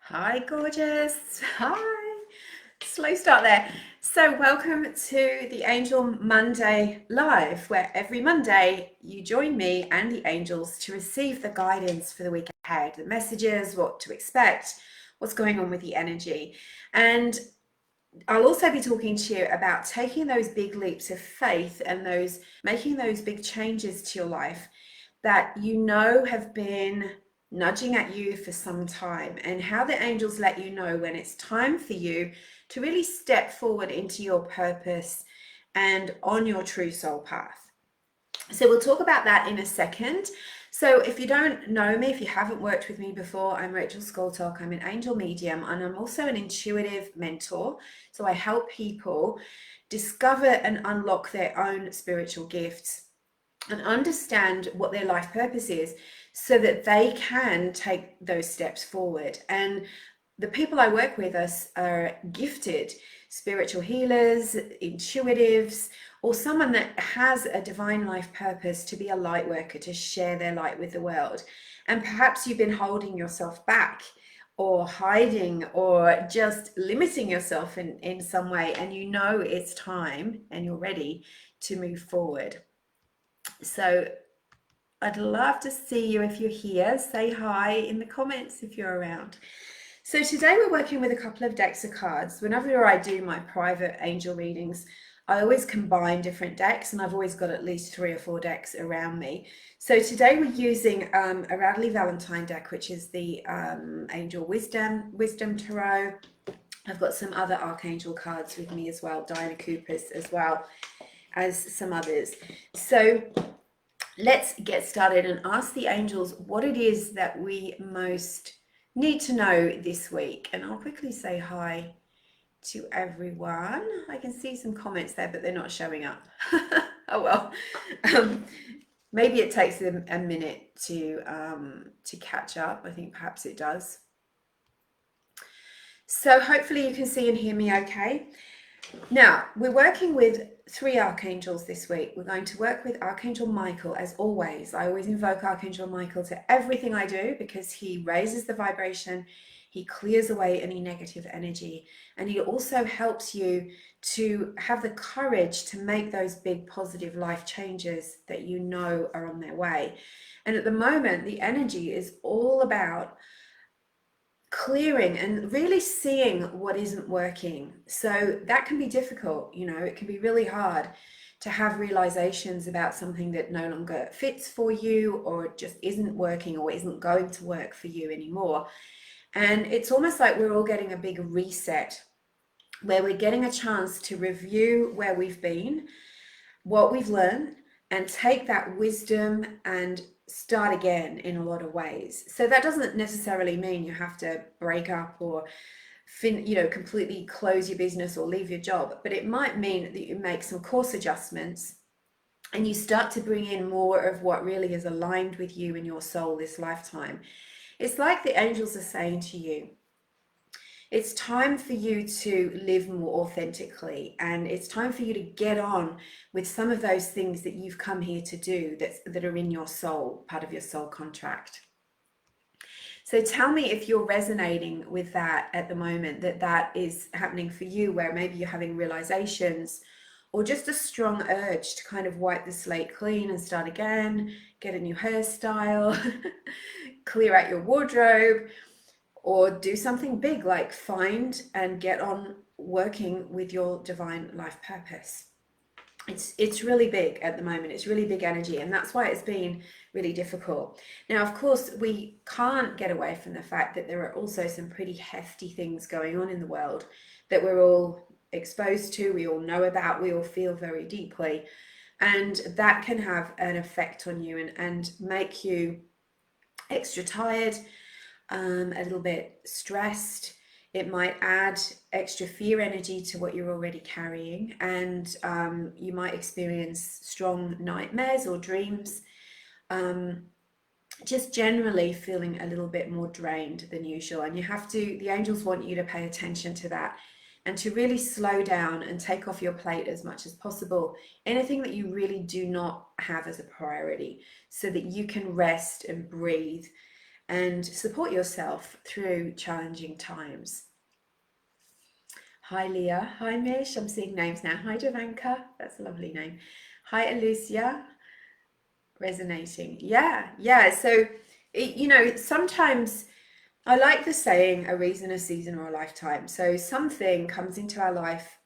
Hi, gorgeous. Hi. Slow start there. So, welcome to the Angel Monday Live, where every Monday you join me and the angels to receive the guidance for the week ahead, the messages, what to expect, what's going on with the energy. And I'll also be talking to you about taking those big leaps of faith and those making those big changes to your life that you know have been nudging at you for some time, and how the angels let you know when it's time for you to really step forward into your purpose and on your true soul path. So we'll talk about that in a second. So if you don't know me, if you haven't worked with me before, I'm Rachel Scoltock. I'm an angel medium and I'm also an intuitive mentor. So I help people discover and unlock their own spiritual gifts and understand what their life purpose is so that they can take those steps forward. And the people I work with are gifted spiritual healers, intuitives, or someone that has a divine life purpose to be a light worker, to share their light with the world. And perhaps you've been holding yourself back or hiding or just limiting yourself in some way, and you know it's time and you're ready to move forward. So I'd love to see you if you're here. Say hi in the comments if you're around. So today we're working with a couple of decks of cards. Whenever I do my private angel readings, I always combine different decks, and I've always got at least 3 or 4 decks around me. So today we're using a Radley Valentine deck, which is the Angel Wisdom Tarot. I've got some other Archangel cards with me as well, Diana Cooper's as well as some others. So let's get started and ask the angels what it is that we most need to know this week. And I'll quickly say hi to everyone. I can see some comments there, but they're not showing up. Oh well. Maybe it takes them a minute to catch up. I think perhaps it does. So hopefully you can see and hear me okay. Now, we're working with 3 archangels this week. We're going to work with Archangel Michael, as always. I always invoke Archangel Michael to everything I do because he raises the vibration, he clears away any negative energy, and he also helps you to have the courage to make those big positive life changes that you know are on their way. And at the moment, the energy is all about clearing and really seeing what isn't working. So that can be difficult, it can be really hard to have realizations about something that no longer fits for you or just isn't working or isn't going to work for you anymore. And it's almost like we're all getting a big reset where we're getting a chance to review where we've been, what we've learned, and take that wisdom and start again in a lot of ways. So that doesn't necessarily mean you have to break up or completely close your business or leave your job, but it might mean that you make some course adjustments and you start to bring in more of what really is aligned with you and your soul this lifetime. It's like the angels are saying to you, it's time for you to live more authentically, and it's time for you to get on with some of those things that you've come here to do that are in your soul, part of your soul contract. So tell me if you're resonating with that at the moment, that is happening for you, where maybe you're having realizations or just a strong urge to kind of wipe the slate clean and start again, get a new hairstyle, clear out your wardrobe, or do something big like find and get on working with your divine life purpose. It's really big at the moment. It's really big energy, and that's why it's been really difficult. Now, of course, we can't get away from the fact that there are also some pretty hefty things going on in the world that we're all exposed to, we all know about, we all feel very deeply, and that can have an effect on you and make you extra tired, a little bit stressed. It might add extra fear energy to what you're already carrying, and you might experience strong nightmares or dreams, just generally feeling a little bit more drained than usual. And the angels want you to pay attention to that and to really slow down and take off your plate as much as possible anything that you really do not have as a priority, so that you can rest and breathe and support yourself through challenging times. Hi Leah, hi Mish, I'm seeing names now. Hi Javanka, that's a lovely name. Hi Alicia, resonating. Yeah. So, sometimes I like the saying, a reason, a season, or a lifetime. So something comes into our life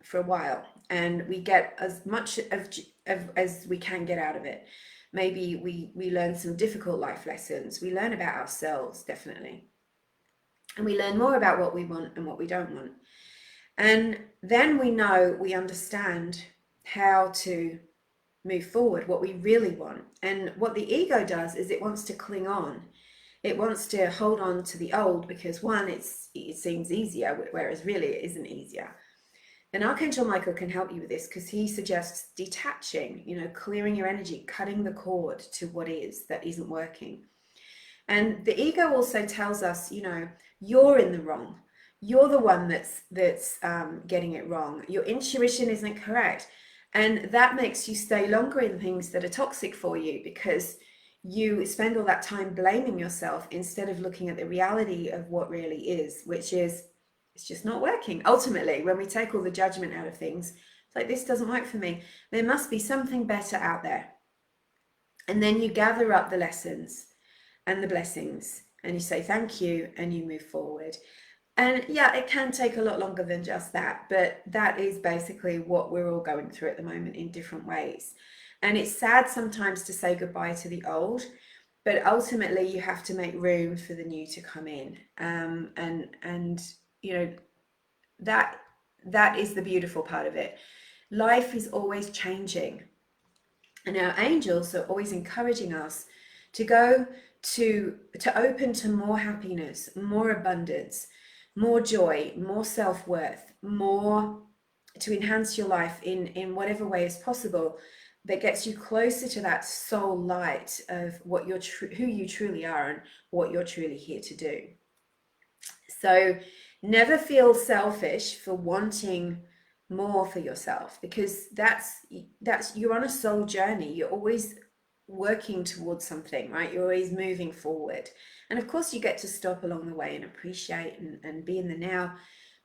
for a while, and we get as much as we can get out of it. Maybe we learn some difficult life lessons. We learn about ourselves, definitely. And we learn more about what we want and what we don't want. And then we understand how to move forward, what we really want. And what the ego does is it wants to cling on. It wants to hold on to the old because, one, it seems easier, whereas really it isn't easier. And Archangel Michael can help you with this because he suggests detaching, clearing your energy, cutting the cord to what is that isn't working. And the ego also tells us, you're in the wrong. You're the one that's getting it wrong. Your intuition isn't correct. And that makes you stay longer in things that are toxic for you because you spend all that time blaming yourself instead of looking at the reality of what really is, which is it's just not working. Ultimately, when we take all the judgment out of things, it's like, this doesn't work for me. There must be something better out there. And then you gather up the lessons and the blessings and you say thank you and you move forward. And yeah, it can take a lot longer than just that, but that is basically what we're all going through at the moment in different ways. And it's sad sometimes to say goodbye to the old, but ultimately you have to make room for the new to come in. And that is the beautiful part of it. Life is always changing, and our angels are always encouraging us to go to open to more happiness, more abundance, more joy, more self-worth, more to enhance your life in whatever way is possible that gets you closer to that soul light of what you're who you truly are and what you're truly here to do. So never feel selfish for wanting more for yourself, because that's you're on a soul journey. You're always working towards something, right? You're always moving forward. And of course you get to stop along the way and appreciate and be in the now.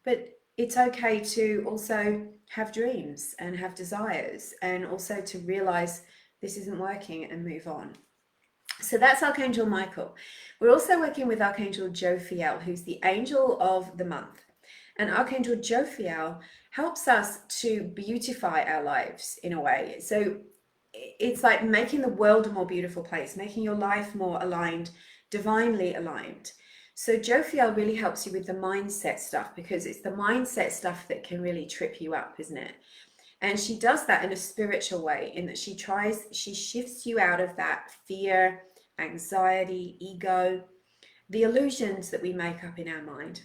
But it's okay to also have dreams and have desires, and also to realize this isn't working and move on. So that's Archangel Michael. We're also working with Archangel Jophiel, who's the angel of the month. And Archangel Jophiel helps us to beautify our lives in a way. So it's like making the world a more beautiful place, making your life more aligned, divinely aligned. So Jophiel really helps you with the mindset stuff, because it's the mindset stuff that can really trip you up, isn't it? And she does that in a spiritual way, in that she shifts you out of that fear, anxiety, ego, the illusions that we make up in our mind,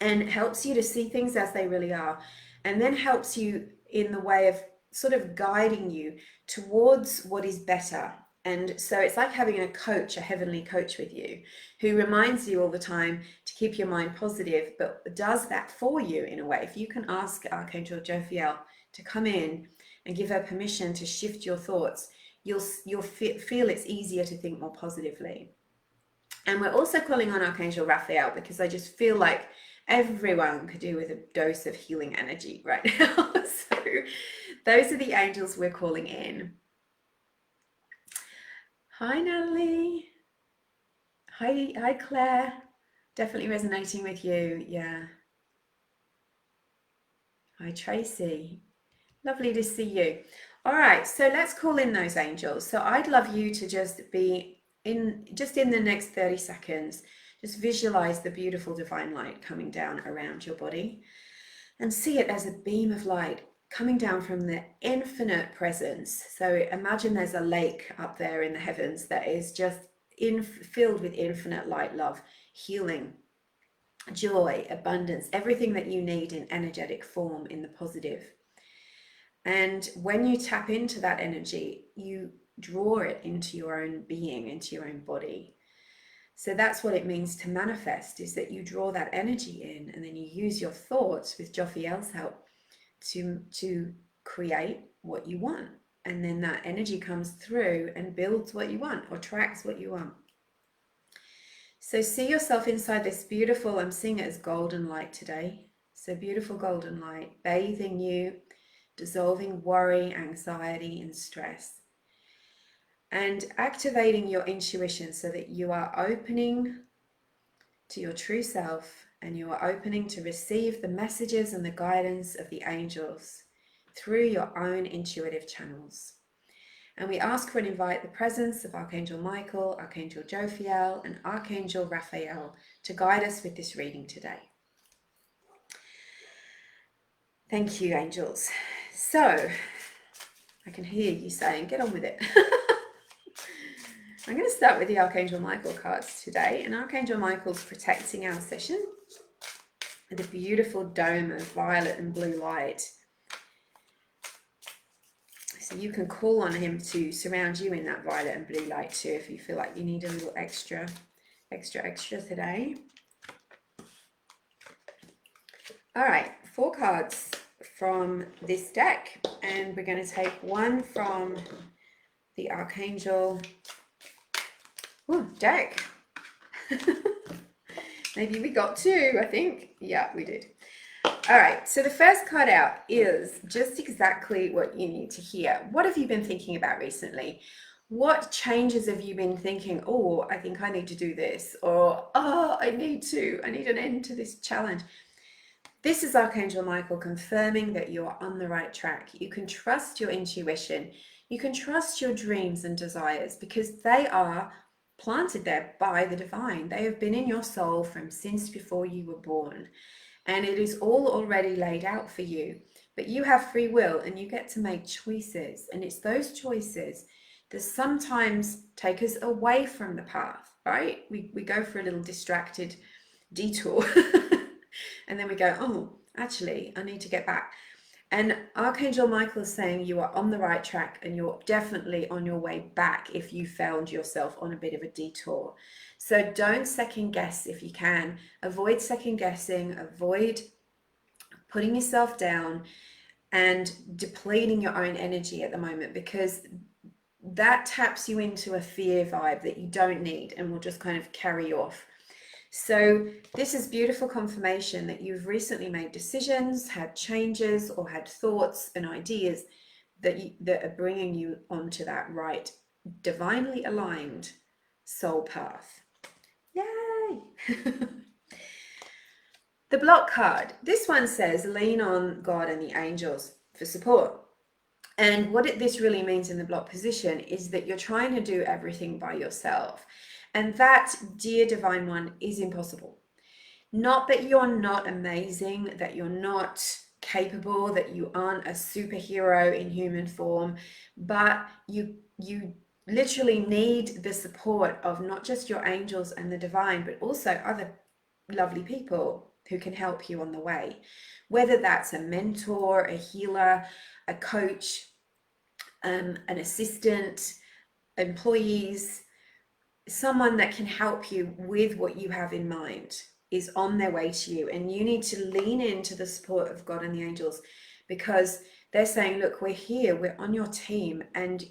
and helps you to see things as they really are, and then helps you in the way of sort of guiding you towards what is better. And so it's like having a coach, a heavenly coach with you, who reminds you all the time to keep your mind positive, but does that for you in a way. If you can ask Archangel Jophiel to come in and give her permission to shift your thoughts, you'll feel it's easier to think more positively. And we're also calling on Archangel Raphael, because I just feel like everyone could do with a dose of healing energy right now. So those are the angels we're calling in. Hi, Natalie. Hi, Claire. Definitely resonating with you. Yeah. Hi, Tracy. Lovely to see you. All right, so let's call in those angels. So I'd love you to just be in the next 30 seconds, just visualize the beautiful divine light coming down around your body, and see it as a beam of light coming down from the infinite presence. So imagine there's a lake up there in the heavens that is just filled with infinite light, love, healing, joy, abundance, everything that you need in energetic form, in the positive. And when you tap into that energy, you draw it into your own being, into your own body. So that's what it means to manifest, is that you draw that energy in, and then you use your thoughts with Jophiel's help to create what you want. And then that energy comes through and builds what you want, or attracts what you want. So see yourself inside this beautiful, I'm seeing it as golden light today. So beautiful golden light, bathing you, dissolving worry, anxiety, and stress. And activating your intuition so that you are opening to your true self and you are opening to receive the messages and the guidance of the angels through your own intuitive channels. And we ask for and invite the presence of Archangel Michael, Archangel Jophiel, and Archangel Raphael to guide us with this reading today. Thank you, angels. So, I can hear you saying, get on with it. I'm going to start with the Archangel Michael cards today. And Archangel Michael's protecting our session with a beautiful dome of violet and blue light. So you can call on him to surround you in that violet and blue light too if you feel like you need a little extra today. All right, 4 cards from this deck, and we're going to take one from the Archangel deck. Maybe we got 2, I think. Yeah, we did. All right, so the first card out is just exactly what you need to hear. What have you been thinking about recently? What changes have you been thinking, oh, I think I need to do this, or, oh, I need an end to this challenge. This is Archangel Michael confirming that you are on the right track. You can trust your intuition. You can trust your dreams and desires because they are planted there by the divine. They have been in your soul from since before you were born. And it is all already laid out for you. But you have free will and you get to make choices. And it's those choices that sometimes take us away from the path, right? We go for a little distracted detour. And then we go, oh, actually, I need to get back. And Archangel Michael is saying you are on the right track and you're definitely on your way back if you found yourself on a bit of a detour. So don't second guess if you can. Avoid second guessing, avoid putting yourself down and depleting your own energy at the moment, because that taps you into a fear vibe that you don't need and will just kind of carry you off. So this is beautiful confirmation that you've recently made decisions, had changes, or had thoughts and ideas that are bringing you onto that right, divinely aligned soul path. Yay! The block card. This one says, lean on God and the angels for support. And what this really means in the block position is that you're trying to do everything by yourself. And that, dear Divine One, is impossible. Not that you're not amazing, that you're not capable, that you aren't a superhero in human form, but you literally need the support of not just your angels and the divine, but also other lovely people who can help you on the way. Whether that's a mentor, a healer, a coach, an assistant, employees, someone that can help you with what you have in mind is on their way to you. And you need to lean into the support of God and the angels, because they're saying, look, we're here, we're on your team, and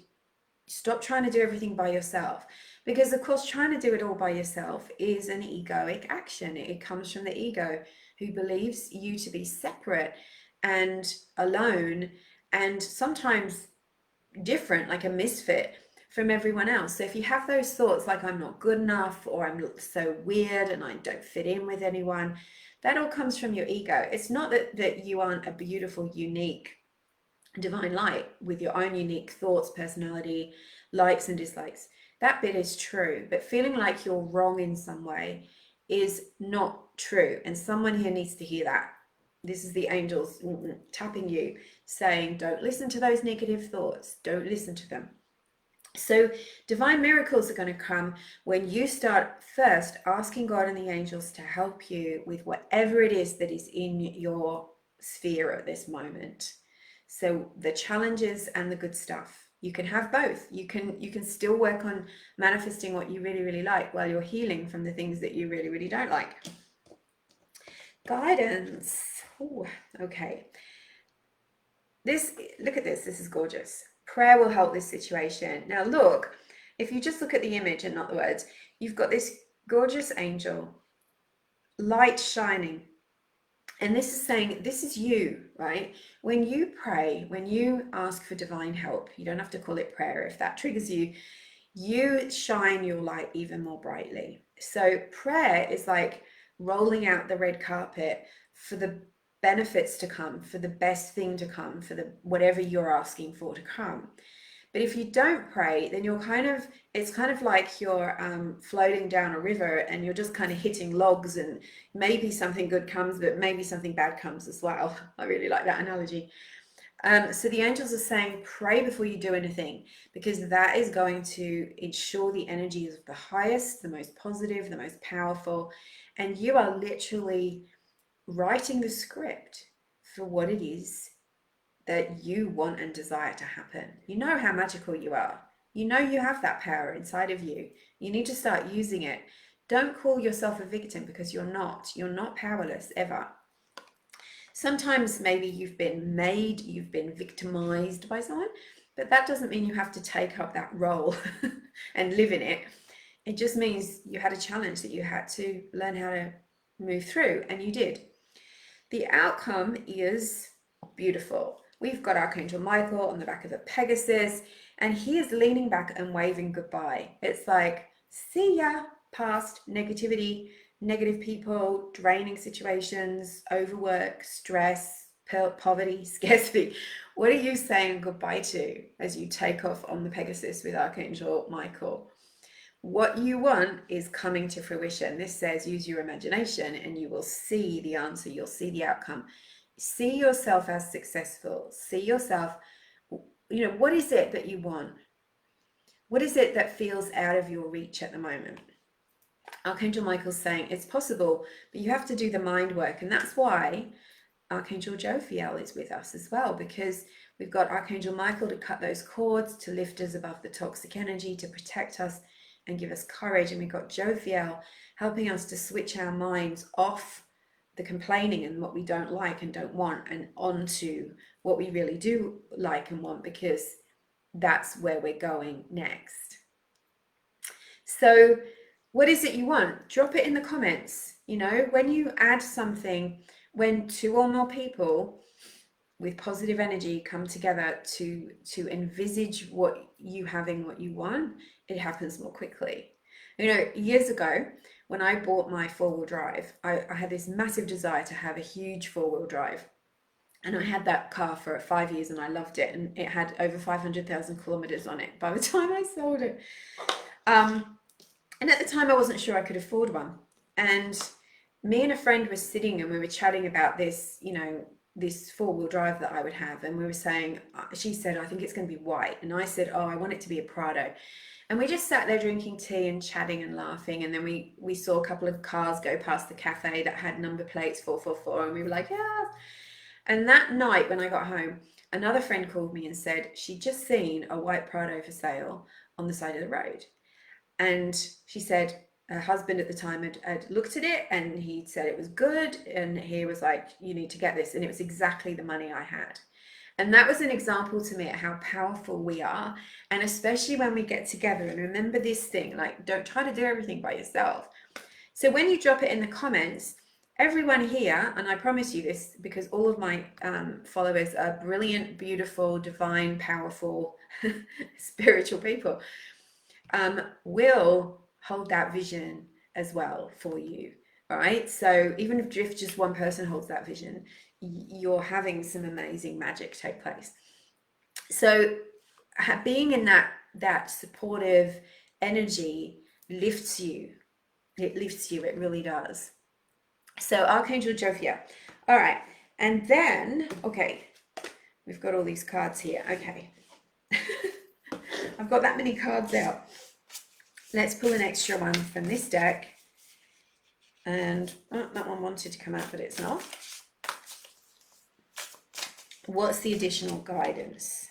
stop trying to do everything by yourself. Because of course, trying to do it all by yourself is an egoic action. It comes from the ego, who believes you to be separate and alone, and sometimes different, like a misfit from everyone else. So if you have those thoughts like I'm not good enough, or I'm so weird and I don't fit in with anyone, that all comes from your ego. It's not that you aren't a beautiful, unique divine light with your own unique thoughts, personality, likes and dislikes. That bit is true, but feeling like you're wrong in some way is not true. And someone here needs to hear that. This is the angels tapping you, saying, don't listen to those negative thoughts. Don't listen to them. So divine miracles are going to come when you start first asking God and the angels to help you with whatever it is that is in your sphere at this moment. So the challenges and the good stuff. You can have both. You can still work on manifesting what you really, really like while you're healing from the things that you really, really don't like. Guidance. Ooh, okay. Look at this. This is gorgeous. Prayer will help this situation. Now look, if you just look at the image and not the words, you've got this gorgeous angel, light shining. And this is saying, this is you, right? When you pray, when you ask for divine help, you don't have to call it prayer. If that triggers you, you shine your light even more brightly. So prayer is like rolling out the red carpet for the benefits to come, for the best thing to come, for the whatever you're asking for to come. But if you don't pray, then you're it's kind of like you're floating down a river and you're just kind of hitting logs, and maybe something good comes, but maybe something bad comes as well. I really like that analogy. So the angels are saying, pray before you do anything, because that is going to ensure the energy is the highest, the most positive, the most powerful. And you are literally writing the script for what it is that you want and desire to happen. You know how magical you are. You know you have that power inside of you. You need to start using it. Don't call yourself a victim, because you're not. You're not powerless ever. Sometimes maybe you've been victimized by someone, but that doesn't mean you have to take up that role and live in it. It just means you had a challenge that you had to learn how to move through, and you did. The outcome is beautiful. We've got Archangel Michael on the back of a Pegasus, and he is leaning back and waving goodbye. It's like, see ya, past negativity, negative people, draining situations, overwork, stress, poverty, scarcity. What are you saying goodbye to as you take off on the Pegasus with Archangel Michael? What you want is coming to fruition. This says use your imagination and you will see the answer. You'll see the outcome. See yourself as successful. See yourself, what is it that you want? What is it that feels out of your reach at the moment? Archangel Michael's saying it's possible, but you have to do the mind work. And that's why Archangel Jophiel is with us as well, because we've got Archangel Michael to cut those cords, to lift us above the toxic energy, to protect us and give us courage. And we've got Jophiel helping us to switch our minds off the complaining and what we don't like and don't want, and onto what we really do like and want, because that's where we're going next. So what is it you want? Drop it in the comments. When you add something, when 2 or more people with positive energy come together to envisage what you having, what you want, it happens more quickly. Years ago, when I bought my 4-wheel drive, I had this massive desire to have a huge 4-wheel drive. And I had that car for 5 years and I loved it. And it had over 500,000 kilometers on it by the time I sold it. And at the time I wasn't sure I could afford one. And me and a friend were sitting and we were chatting about this, this 4-wheel drive that I would have. And we were saying, she said, I think it's going to be white. And I said, oh, I want it to be a Prado. And we just sat there drinking tea and chatting and laughing. And then we saw a couple of cars go past the cafe that had number plates 444. And we were like, yeah. And that night when I got home, another friend called me and said she'd just seen a white Prado for sale on the side of the road. And she said her husband at the time had looked at it and he said it was good. And he was like, you need to get this. And it was exactly the money I had. And that was an example to me of how powerful we are. And especially when we get together, and remember this thing, like, don't try to do everything by yourself. So when you drop it in the comments, everyone here, and I promise you this because all of my followers are brilliant, beautiful, divine, powerful, spiritual people, will hold that vision as well for you. All right. So even if just one person holds that vision, you're having some amazing magic take place. So being in that supportive energy lifts you. It lifts you. It really does. So Archangel Jophiel. All right. And then, okay, we've got all these cards here. Okay. I've got that many cards out. Let's pull an extra one from this deck. And that one wanted to come out, but it's not. What's the additional guidance?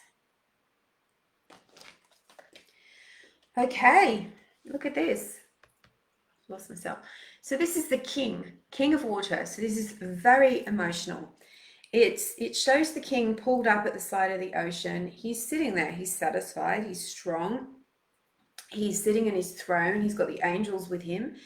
Okay, look at this. Lost myself. So this is the King of Water. So this is very emotional. It shows the king pulled up at the side of the ocean. He's sitting there. He's satisfied. He's strong. He's sitting in his throne. He's got the angels with him,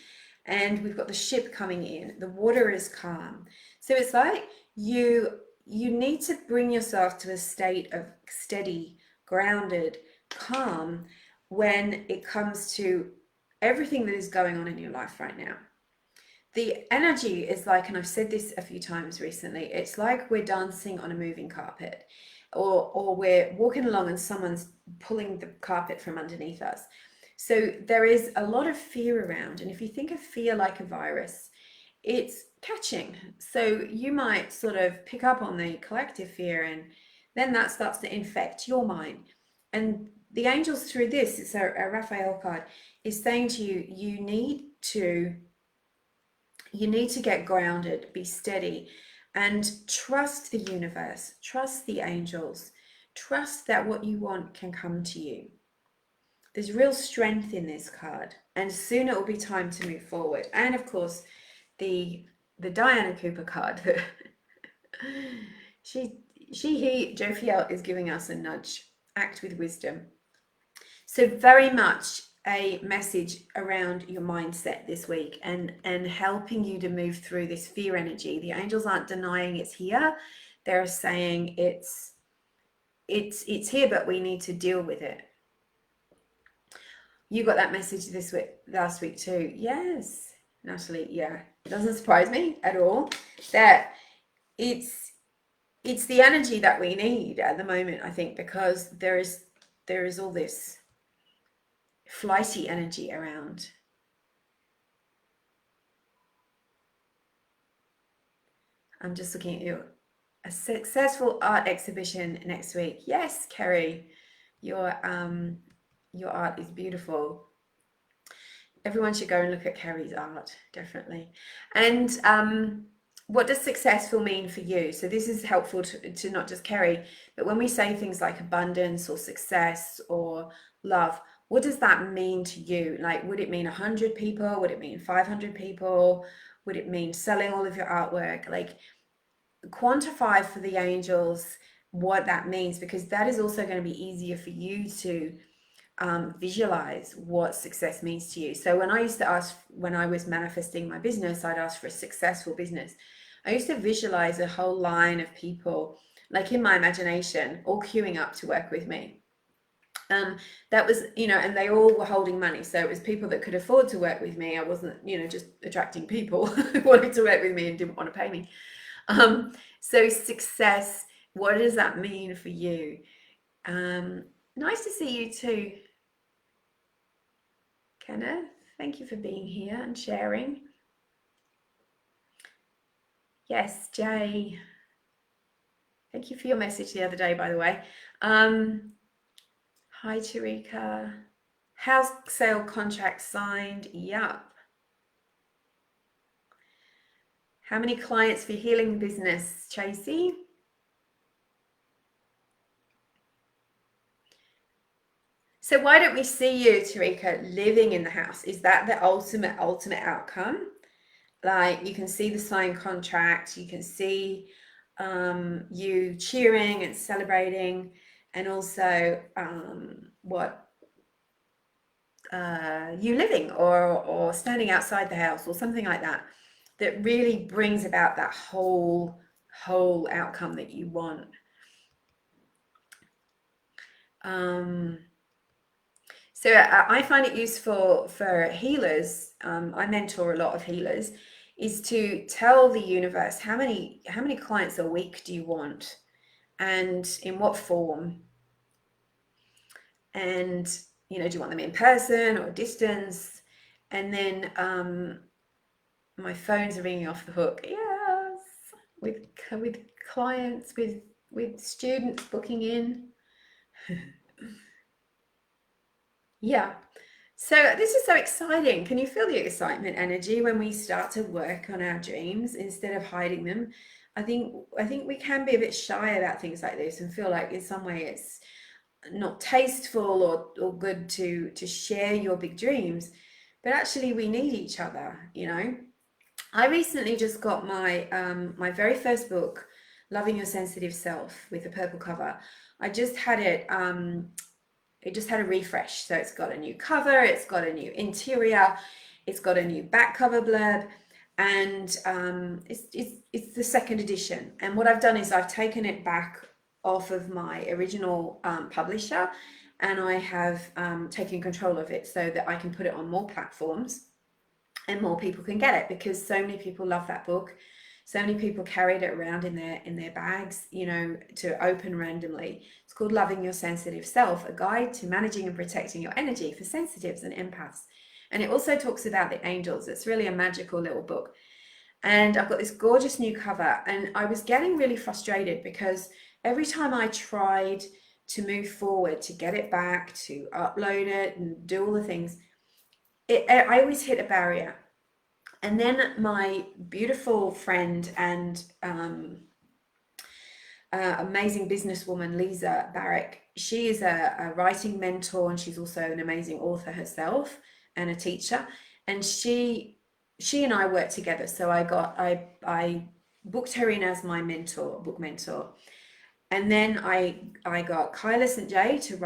and we've got the ship coming in. The water is calm. So it's like you need to bring yourself to a state of steady, grounded, calm when it comes to everything that is going on in your life right now. The energy is like, and I've said this a few times recently, it's like we're dancing on a moving carpet, or we're walking along and someone's pulling the carpet from underneath us. So there is a lot of fear around. And if you think of fear like a virus, it's catching. So you might sort of pick up on the collective fear, and then that starts to infect your mind. And the angels through this, it's a Raphael card, is saying to you, you need to get grounded, be steady, and trust the universe, trust the angels, trust that what you want can come to you. There's real strength in this card, and soon it will be time to move forward. And of course, the Diana Cooper card. he, Jophiel is giving us a nudge. Act with wisdom. So very much a message around your mindset this week, and helping you to move through this fear energy. The angels aren't denying it's here. They're saying it's here, but we need to deal with it. You got that message this week, last week too. Yes, Natalie. Yeah, it doesn't surprise me at all that it's the energy that we need at the moment, I think, because there is all this flighty energy around. I'm just looking at you. A successful art exhibition next week. Yes, Kerry, your art is beautiful. Everyone should go and look at Kerry's art, definitely. And what does successful mean for you? So this is helpful to not just Kerry, but when we say things like abundance or success or love, what does that mean to you? Like, would it mean 100 people? Would it mean 500 people? Would it mean selling all of your artwork? Like, quantify for the angels what that means, because that is also going to be easier for you to visualize what success means to you. So when I used to ask, when I was manifesting my business, I'd ask for a successful business. I used to visualize a whole line of people, like in my imagination, all queuing up to work with me. That was, and they all were holding money. So it was people that could afford to work with me. I wasn't, just attracting people who wanted to work with me and didn't want to pay me. So success, what does that mean for you? Nice to see you too, Kenneth. Thank you for being here and sharing. Yes, Jay. Thank you for your message the other day, by the way. Hi, Tarika. House sale contract signed. Yup. How many clients for healing business, Tracy? So why don't we see you, Tarika, living in the house? Is that the ultimate outcome? Like, you can see the signed contract, you can see you cheering and celebrating, and also you living or standing outside the house or something like that, that really brings about that whole outcome that you want. So I find it useful for healers. I mentor a lot of healers, is to tell the universe how many clients a week do you want, and in what form, and do you want them in person or distance? And then my phones are ringing off the hook. Yes, with clients, with students booking in. Yeah. So this is so exciting. Can you feel the excitement energy when we start to work on our dreams instead of hiding them? I think we can be a bit shy about things like this and feel like in some way it's not tasteful or good to share your big dreams. But actually we need each other, I recently just got my my very first book, Loving Your Sensitive Self, with a purple cover. I just had it it just had a refresh. So it's got a new cover, it's got a new interior, it's got a new back cover blurb, and it's the second edition. And what I've done is I've taken it back off of my original publisher, and I have taken control of it so that I can put it on more platforms and more people can get it, because so many people love that book. So many people carried it around in their bags, you know, to open randomly. It's called Loving Your Sensitive Self, a guide to managing and protecting your energy for sensitives and empaths. And it also talks about the angels. It's really a magical little book. And I've got this gorgeous new cover, and I was getting really frustrated because every time I tried to move forward, to get it back, to upload it and do all the things, I always hit a barrier. And then my beautiful friend and amazing businesswoman, Lisa Barrick, she is a writing mentor, and she's also an amazing author herself and a teacher. And she and I worked together. So I booked her in as my mentor, book mentor. And then I got Kyla St. J to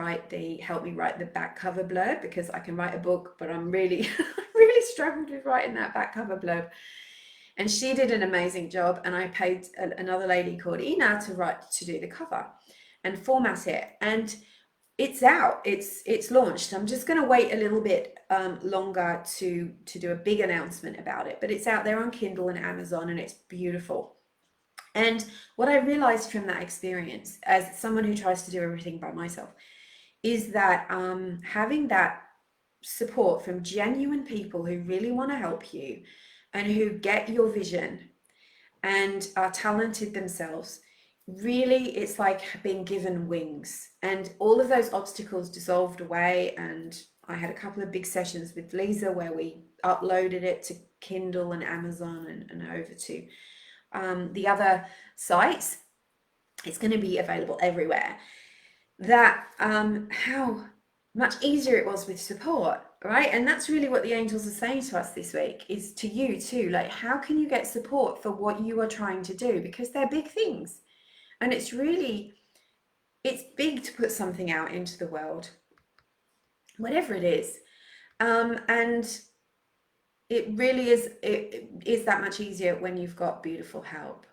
help me write the back cover blurb, because I can write a book, but I'm really really struggled with writing that back cover blurb. And she did an amazing job, and I paid another lady called Ina to do the cover and format it. And it's out, it's launched. I'm just going to wait a little bit longer to do a big announcement about it, but it's out there on Kindle and Amazon, and it's beautiful. And what I realized from that experience, as someone who tries to do everything by myself, is that having that support from genuine people who really want to help you and who get your vision and are talented themselves, really, it's like being given wings. And all of those obstacles dissolved away. And I had a couple of big sessions with Lisa where we uploaded it to Kindle and Amazon and over to the other sites. It's going to be available everywhere. That how much easier it was with support, right? And that's really what the angels are saying to us this week, is to you too. Like, how can you get support for what you are trying to do? Because they're big things, and it's big to put something out into the world, whatever it is. And it really is, it is that much easier when you've got beautiful help.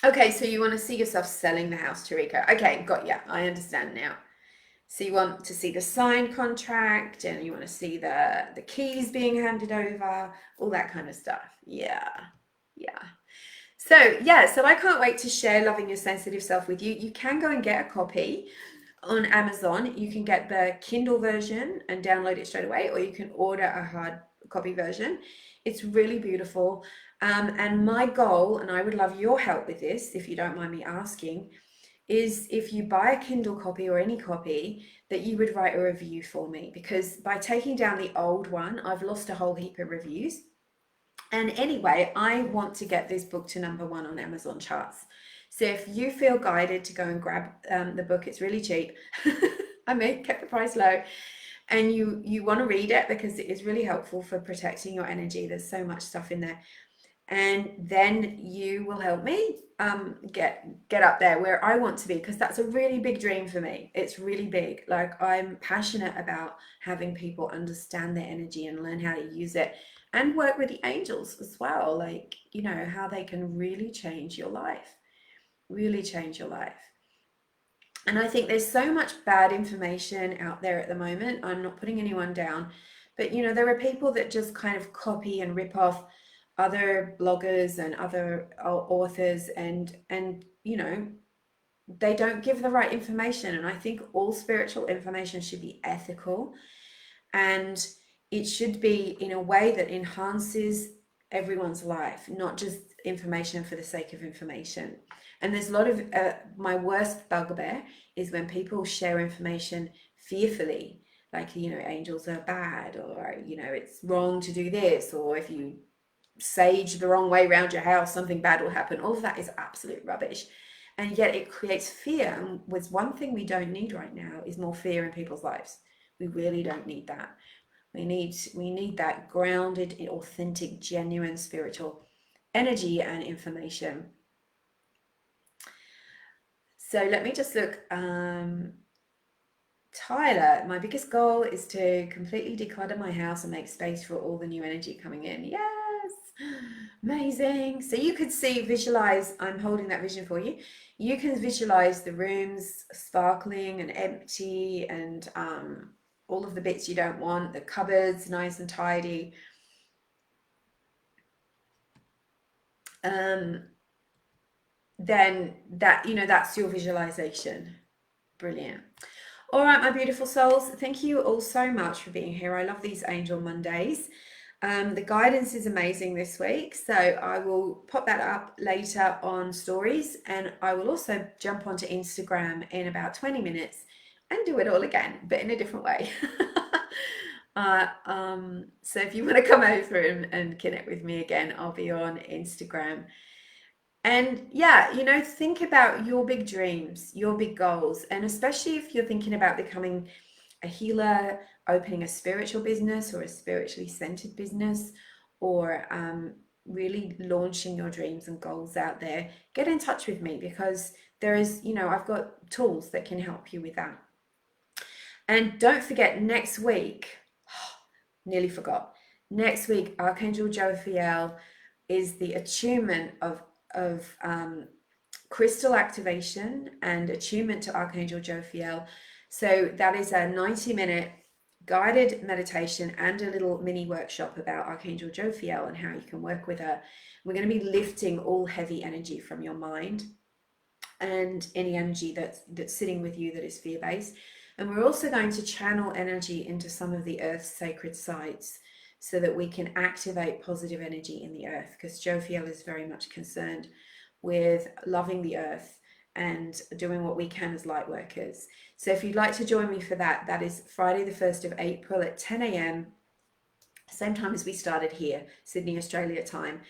Okay, so you want to see yourself selling the house, Tarika. Okay, got ya. I understand now. So you want to see the signed contract, and you want to see the keys being handed over, all that kind of stuff. Yeah. So I can't wait to share Loving Your Sensitive Self with you. You can go and get a copy on Amazon. You can get the Kindle version and download it straight away, or you can order a hard copy version. It's really beautiful. And my goal, and I would love your help with this, if you don't mind me asking, is if you buy a Kindle copy or any copy, that you would write a review for me, because by taking down the old one, I've lost a whole heap of reviews. And anyway, I want to get this book to #1 on Amazon charts. So if you feel guided to go and grab the book, it's really cheap. I kept the price low. And you want to read it because it is really helpful for protecting your energy. There's so much stuff in there. And then you will help me get up there where I want to be, because that's a really big dream for me. It's really big. Like, I'm passionate about having people understand their energy and learn how to use it, and work with the angels as well. Like, you know, how they can really change your life, really change your life. And I think there's so much bad information out there at the moment. I'm not putting anyone down, but you know, there are people that just kind of copy and rip off other bloggers and other authors, and you know, they don't give the right information. And I think all spiritual information should be ethical, and it should be in a way that enhances everyone's life, not just information for the sake of information. And there's a lot of my worst bugbear is when people share information fearfully, like, you know, angels are bad, or, you know, it's wrong to do this, or if you sage the wrong way around your house, something bad will happen. All of that is absolute rubbish. And yet it creates fear. And with one thing we don't need right now is more fear in people's lives. We really don't need that. We need that grounded, authentic, genuine spiritual energy and information. So let me just look. Tyler, my biggest goal is to completely declutter my house and make space for all the new energy coming in. Yes, amazing. So you could see, visualize, I'm holding that vision for you. You can visualize the rooms sparkling and empty, and all of the bits you don't want, the cupboards nice and tidy. Then that, that's your visualization. Brilliant. All right, my beautiful souls, thank you all so much for being here. I love these Angel Mondays. The guidance is amazing this week, so I will pop that up later on stories, and I will also jump onto Instagram in about 20 minutes and do it all again, but in a different way. So if you want to come over and connect with me again, I'll be on Instagram. And yeah, think about your big dreams, your big goals. And especially if you're thinking about becoming a healer, opening a spiritual business or a spiritually centered business, or really launching your dreams and goals out there, get in touch with me, because there is, I've got tools that can help you with that. And don't forget, next week, nearly forgot, next week, Archangel Jophiel is the attunement of crystal activation and attunement to Archangel Jophiel. So that is a 90-minute guided meditation and a little mini workshop about Archangel Jophiel and how you can work with her. We're going to be lifting all heavy energy from your mind and any energy that's sitting with you that is fear-based. And we're also going to channel energy into some of the Earth's sacred sites so that we can activate positive energy in the Earth, because Jophiel is very much concerned with loving the Earth and doing what we can as light workers. So if you'd like to join me for that, that is Friday the 1st of April at 10 a.m, same time as we started here, Sydney, Australia time.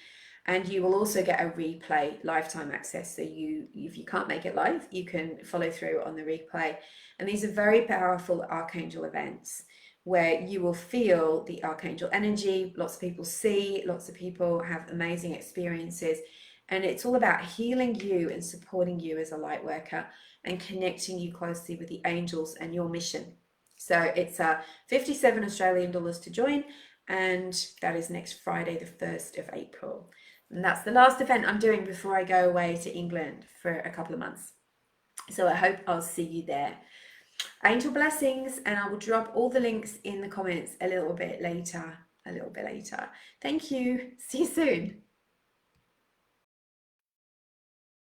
And you will also get a replay, lifetime access. So if you can't make it live, you can follow through on the replay. And these are very powerful Archangel events where you will feel the Archangel energy. Lots of people see, lots of people have amazing experiences. And it's all about healing you and supporting you as a light worker and connecting you closely with the angels and your mission. So it's 57 Australian dollars to join. And that is next Friday, the 1st of April. And that's the last event I'm doing before I go away to England for a couple of months. So I hope I'll see you there. Angel blessings, and I will drop all the links in the comments a little bit later. Thank you. See you soon.